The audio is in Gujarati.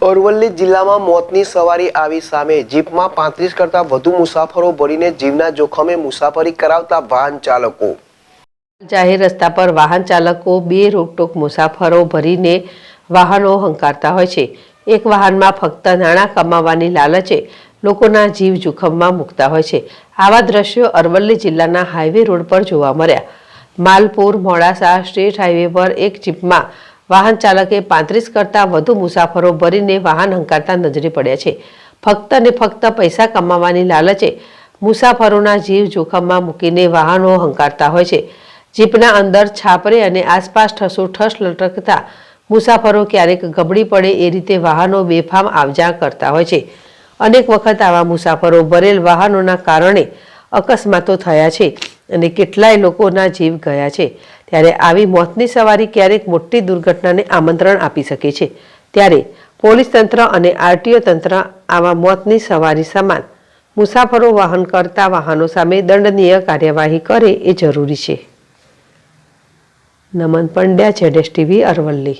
અરવલ્લી જિલ્લામાં મોતની સવારી આવી સામે જીપમાં 35 કરતા વધુ મુસાફરો ભરીને જીવના જોખમે મુસાફરી કરાવતા વાહન ચાલકો। જાહેર રસ્તા પર વાહન ચાલકો બે રોકટોક મુસાફરો ભરીને વાહનો હંકારતા હોય છે। એક વાહનમાં ફક્ત નાણાં કમાવાની લાલચે લોકોના જીવ જોખમમાં મૂકતા હોય છે। આવા દ્રશ્યો અરવલ્લી જિલ્લાના હાઈવે રોડ પર જોવા મળ્યા। માલપુર મોડાસા સ્ટેટ હાઈવે પર એક જીપમાં વાહન ચાલકે 35 કરતા વધુ મુસાફરો ભરીને વાહન હંકારતા નજરે પડ્યા છે। ફક્ત ને ફક્ત પૈસા કમાવાની લાલચે મુસાફરોના જીવ જોખમમાં મૂકીને વાહનો હંકારતા હોય છે। જીપના અંદર છાપરે અને આસપાસ ઠસોઠસ લટકતા મુસાફરો ક્યારેક ગબડી પડે એ રીતે વાહનો બેફામ આવજા કરતા હોય છે। અનેક વખત આવા મુસાફરો ભરેલ વાહનોના કારણે અકસ્માતો થયા છે અને કેટલાય લોકોના જીવ ગયા છે। ત્યારે આવી મોતની સવારી ક્યારેક મોટી દુર્ઘટનાને આમંત્રણ આપી શકે છે। ત્યારે પોલીસ તંત્ર અને આરટીઓ તંત્ર આવા મોતની સવારી સમાન મુસાફરો વાહન કરતા વાહનો સામે દંડનીય કાર્યવાહી કરે એ જરૂરી છે। નમન પંડ્યા, ZSTV, અરવલ્લી।